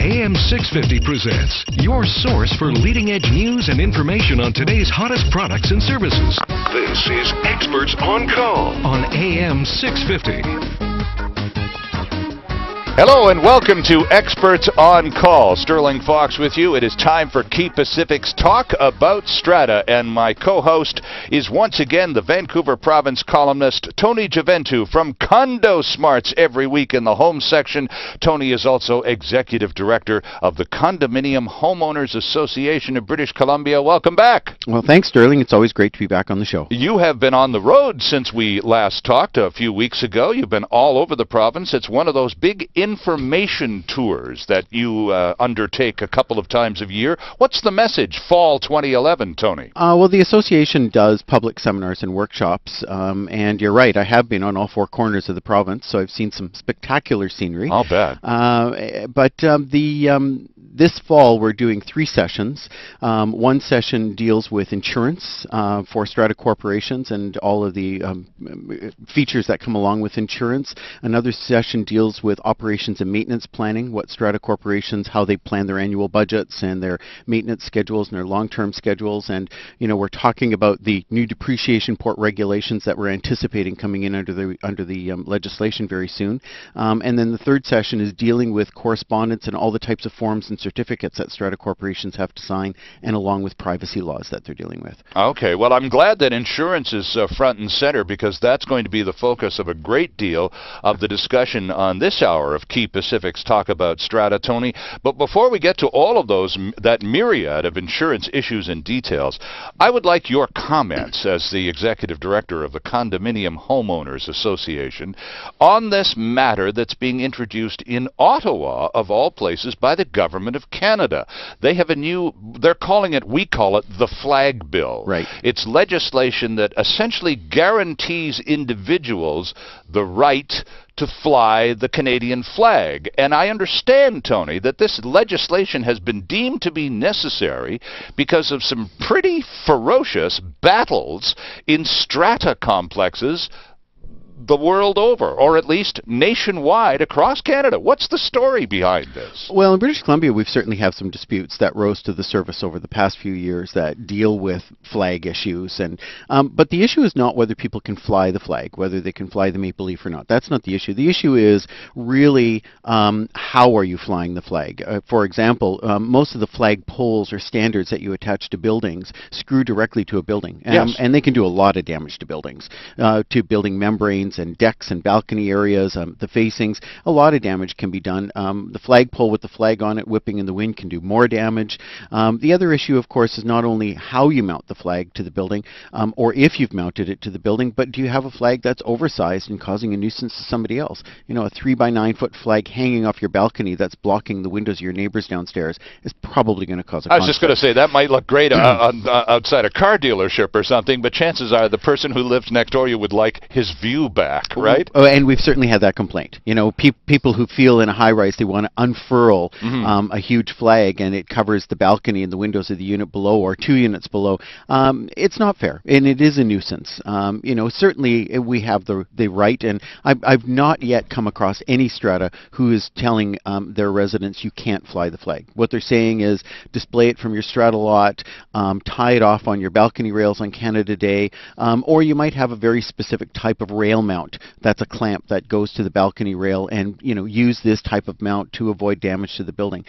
AM 650 presents your source for leading-edge news and information on today's hottest products and services. This is Experts on Call on AM 650. Hello and welcome to Experts on Call. Sterling Fox with you. It is time for Quay Pacific's Talk About Strata, and my co-host is once again the Vancouver Province columnist Tony Gioventu from Condo Smarts every week in the home section. Tony is also Executive Director of the Condominium Homeowners Association of British Columbia. Welcome back. Well, thanks, Sterling. It's always great to be back on the show. You have been on the road since we last talked a few weeks ago. You've been all over the province. It's one of those big information tours that you undertake a couple of times a year. What's the message, fall 2011, Tony? Well, the association does public seminars and workshops, and you're right, I have been on all four corners of the province, so I've seen some spectacular scenery. I'll bet. This fall, we're doing 3 sessions. One session deals with insurance for strata corporations and all of the features that come along with insurance. Another session deals with operations and maintenance planning, what strata corporations, how they plan their annual budgets and their maintenance schedules and their long-term schedules. And, you know, we're talking about the new depreciation port regulations that we're anticipating coming in under the legislation very soon. And then the third session is dealing with correspondence and all the types of forms and certificates that strata corporations have to sign, and along with privacy laws that they're dealing with. Okay, well, I'm glad that insurance is front and center, because that's going to be the focus of a great deal of the discussion on this hour of Quay Pacific's Talk About Strata, Tony. But before we get to all of those, that myriad of insurance issues and details, I would like your comments as the Executive Director of the Condominium Homeowners Association on this matter that's being introduced in Ottawa, of all places, by the government of Canada. They have they're calling it, we call it, the Flag Bill. Right. It's legislation that essentially guarantees individuals the right to fly the Canadian flag. And I understand, Tony, that this legislation has been deemed to be necessary because of some pretty ferocious battles in strata complexes the world over, or at least nationwide across Canada. What's the story behind this? Well, in British Columbia, we've certainly have some disputes that rose to the surface over the past few years that deal with flag issues. And but the issue is not whether people can fly the flag, whether they can fly the maple leaf or not. That's not the issue. The issue is really how are you flying the flag? For example, most of the flag poles or standards that you attach to buildings screw directly to a building. Yes. And they can do a lot of damage to buildings, to building membranes and decks and balcony areas, the facings. A lot of damage can be done. The flagpole with the flag on it whipping in the wind can do more damage. The other issue, of course, is not only how you mount the flag to the building, or if you've mounted it to the building, but do you have a flag that's oversized and causing a nuisance to somebody else? You know, a 3 by 9 foot flag hanging off your balcony that's blocking the windows of your neighbors downstairs is probably going to cause a conflict. I was just going to say, that might look great outside a car dealership or something, but chances are the person who lives next door to you would like his view back, right? Oh, and we've certainly had that complaint. You know, people who feel in a high-rise they want to unfurl a huge flag and it covers the balcony and the windows of the unit below or 2 units below. It's not fair, and it is a nuisance. You know, certainly we have the right, and I've not yet come across any strata who is telling their residents you can't fly the flag. What they're saying is display it from your strata lot, tie it off on your balcony rails on Canada Day, or you might have a very specific type of rail mount that's a clamp that goes to the balcony rail, and, you know, use this type of mount to avoid damage to the building.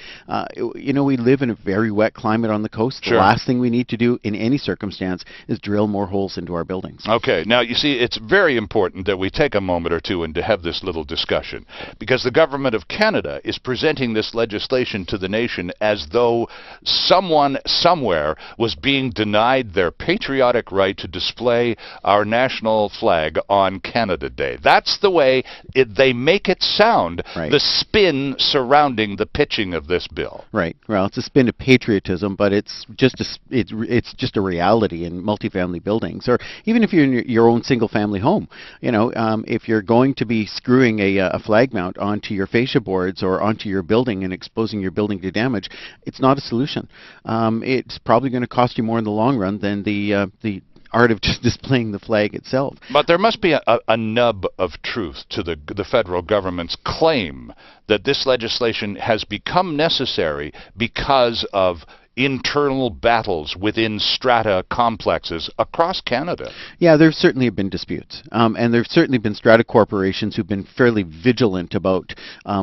You know, we live in a very wet climate on the coast. Sure. The last thing we need to do in any circumstance is drill more holes into our buildings. Okay, now you see, it's very important that we take a moment or two and to have this little discussion, because the government of Canada is presenting this legislation to the nation as though someone somewhere was being denied their patriotic right to display our national flag on Canada Day. That's the way they make it sound, right. The spin surrounding the pitching of this bill. Right. Well, it's a spin of patriotism, but it's just a reality in multifamily buildings, or even if you're in your own single-family home. You know, if you're going to be screwing a flag mount onto your fascia boards or onto your building and exposing your building to damage, it's not a solution. It's probably going to cost you more in the long run than the art of just displaying the flag itself. But there must be a nub of truth to the federal government's claim that this legislation has become necessary because of internal battles within strata complexes across Canada. Yeah, there certainly have been disputes, and there've certainly been strata corporations who've been fairly vigilant about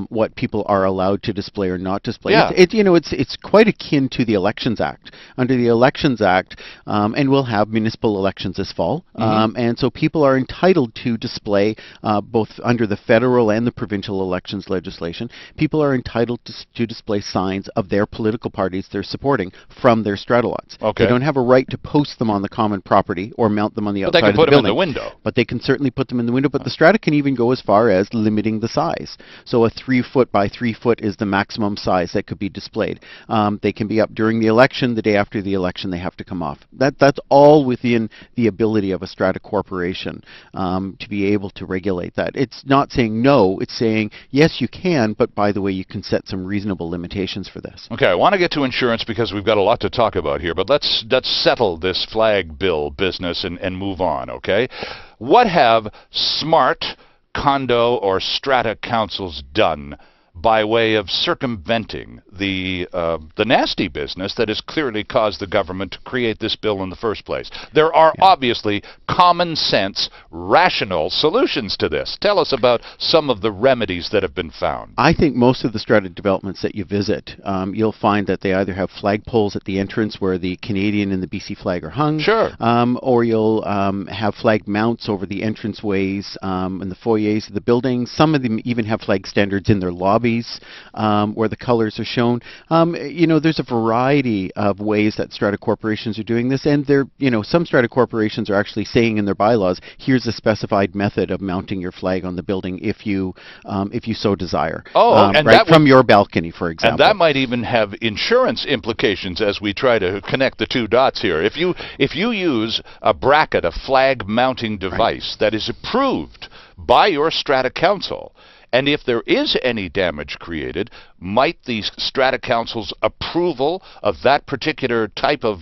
what people are allowed to display or not display. Yeah. It's quite akin to the Elections Act. Under the Elections Act, and we'll have municipal elections this fall, and so people are entitled to display both under the federal and the provincial elections legislation. People are entitled to display signs of their political parties they're supporting from their strata lots. Okay. They don't have a right to post them on the common property or mount them on the But they outside can of the put them in building. the window. But they can certainly put them in the window. But the strata can even go as far as limiting the size. So a 3 foot by 3 foot is the maximum size that could be displayed. They can be up during the election. The day after the election, they have to come off. That's all within the ability of a strata corporation to be able to regulate that. It's not saying no. It's saying yes, you can. But by the way, you can set some reasonable limitations for this. Okay, I want to get to insurance because we've got a lot to talk about here, but let's settle this flag bill business and move on, okay? What have smart condo or strata councils done by way of circumventing the nasty business that has clearly caused the government to create this bill in the first place? There are obviously common sense, rational solutions to this. Tell us about some of the remedies that have been found. I think most of the strata developments that you visit, you'll find that they either have flagpoles at the entrance where the Canadian and the BC flag are hung, Sure. Or you'll have flag mounts over the entranceways and the foyers of the buildings. Some of them even have flag standards in their lobbies where the colors are shown. There's a variety of ways that strata corporations are doing this, and some strata corporations are actually saying in their bylaws, here's a specified method of mounting your flag on the building if you so desire. And right from your balcony, for example. And that might even have insurance implications as we try to connect the two dots here. If you use a bracket, a flag mounting device that is approved by your strata council, and if there is any damage created, might the strata council's approval of that particular type of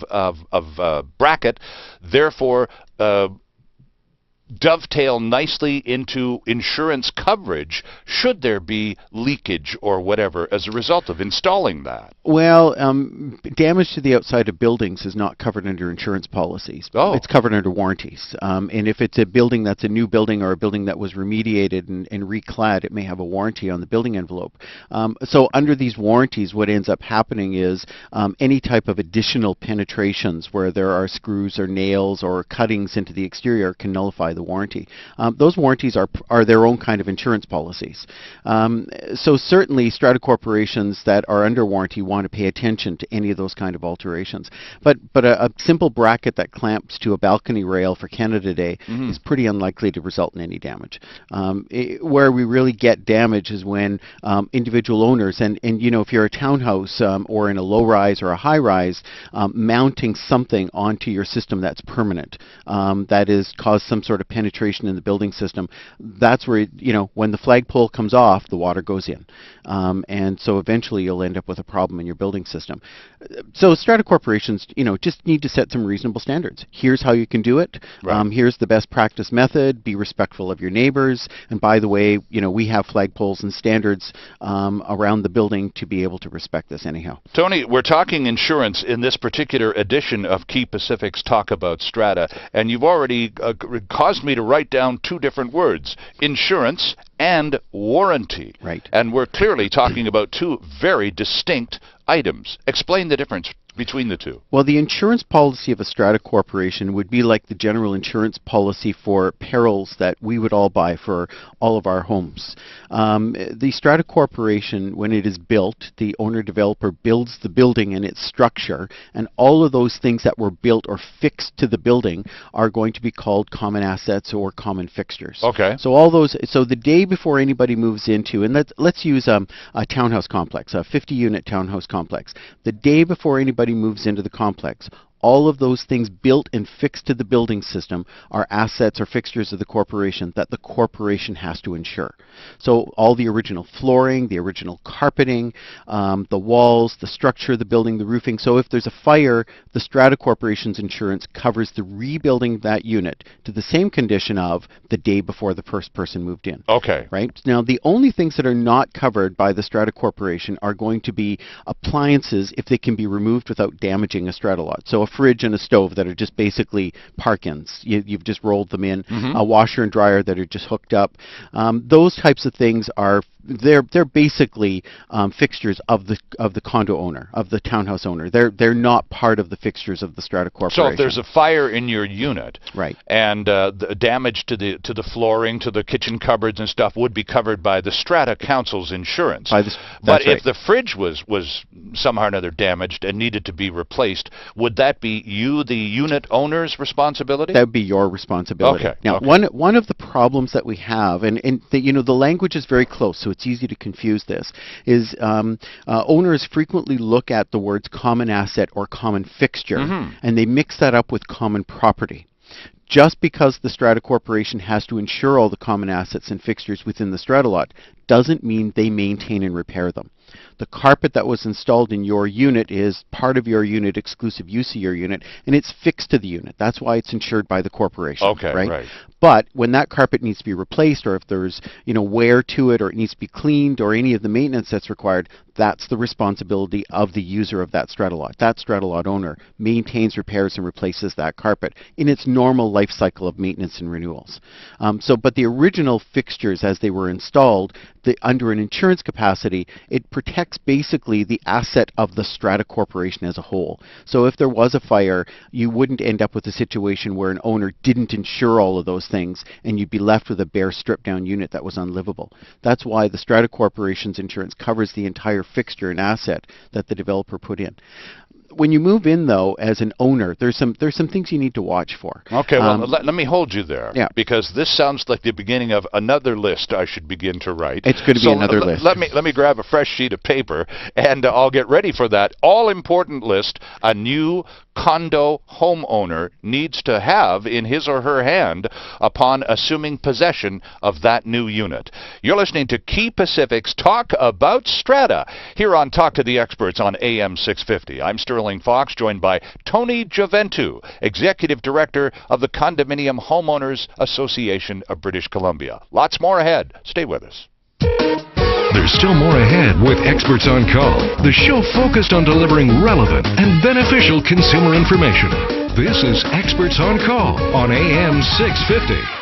bracket therefore dovetail nicely into insurance coverage should there be leakage or whatever as a result of installing that? Well, damage to the outside of buildings is not covered under insurance policies. Oh. It's covered under warranties. And if it's a building that's a new building or a building that was remediated and reclad, it may have a warranty on the building envelope. So under these warranties, what ends up happening is any type of additional penetrations where there are screws or nails or cuttings into the exterior can nullify the warranty. Those warranties are their own kind of insurance policies. So certainly strata corporations that are under warranty want to pay attention to any of those kind of alterations. But a simple bracket that clamps to a balcony rail for Canada Day is pretty unlikely to result in any damage. Where we really get damage is when individual owners, and if you're a townhouse or in a low-rise or a high-rise, mounting something onto your system that's permanent, that is caused some sort of penetration in the building system, that's where, when the flagpole comes off, the water goes in. And so eventually you'll end up with a problem in your building system. So strata corporations, just need to set some reasonable standards. Here's how you can do it. Right. Here's the best practice method. Be respectful of your neighbors. And by the way, we have flagpoles and standards around the building to be able to respect this anyhow. Tony, we're talking insurance in this particular edition of Quay Pacific's Talk About Strata, and you've already caused me to write down two different words: insurance and warranty. Right. And we're clearly talking about two very distinct items. Explain the difference between the two. Well, the insurance policy of a strata corporation would be like the general insurance policy for perils that we would all buy for all of our homes. The strata corporation, when it is built, the owner-developer builds the building and its structure, and all of those things that were built or fixed to the building are going to be called common assets or common fixtures. Okay. So all those. So the day before anybody moves into, and let's use a townhouse complex, a 50-unit townhouse complex. The day before anybody moves into the complex, all of those things built and fixed to the building system are assets or fixtures of the corporation that the corporation has to insure. So all the original flooring, the original carpeting, the walls, the structure of the building, the roofing. So if there's a fire, the Strata Corporation's insurance covers the rebuilding that unit to the same condition of the day before the first person moved in. Okay. Right? Now, the only things that are not covered by the Strata Corporation are going to be appliances if they can be removed without damaging a strata lot. So a fridge and a stove that are just basically park-ins. You've just rolled them in. A washer and dryer that are just hooked up. Those types of things are they're basically fixtures of the condo owner, of the townhouse owner. They're not part of the fixtures of the Strata Corporation. So if there's a fire in your unit, right, and the damage to the flooring, to the kitchen cupboards and stuff would be covered by the Strata Council's insurance. But if the fridge was somehow or another damaged and needed to be replaced, would that be you, the unit owner's responsibility? That would be your responsibility. Okay. Now, one of the problems that we have, and the language is very close, so it's easy to confuse this, is owners frequently look at the words common asset or common fixture, and they mix that up with common property. Just because the Strata Corporation has to insure all the common assets and fixtures within the strata lot doesn't mean they maintain and repair them. The carpet that was installed in your unit is part of your unit, exclusive use of your unit, and it's fixed to the unit. That's why it's insured by the corporation. Okay, right. But when that carpet needs to be replaced, or if there's wear to it, or it needs to be cleaned, or any of the maintenance that's required, that's the responsibility of the user of that strata lot. That strata lot owner maintains, repairs, and replaces that carpet in its normal life cycle of maintenance and renewals. But the original fixtures, as they were installed, under an insurance capacity, it protects basically the asset of the Strata Corporation as a whole. So if there was a fire, you wouldn't end up with a situation where an owner didn't insure all of those things, and you'd be left with a bare, stripped-down unit that was unlivable. That's why the Strata Corporation's insurance covers the entire fixture and asset that the developer put in. When you move in, though, as an owner, there's some things you need to watch for. Okay, well, let me hold you there. Yeah. Because this sounds like the beginning of another list I should begin to write. It's going to be another list. Let me grab a fresh sheet of paper, and I'll get ready for that all-important list a new condo homeowner needs to have in his or her hand upon assuming possession of that new unit. You're listening to Quay Pacific's Talk About Strata here on Talk to the Experts on AM 650. I'm Stirling Fox, joined by Tony Gioventu, Executive Director of the Condominium Homeowners Association of British Columbia. Lots more ahead. Stay with us. There's still more ahead with Experts on Call, the show focused on delivering relevant and beneficial consumer information. This is Experts on Call on AM 650.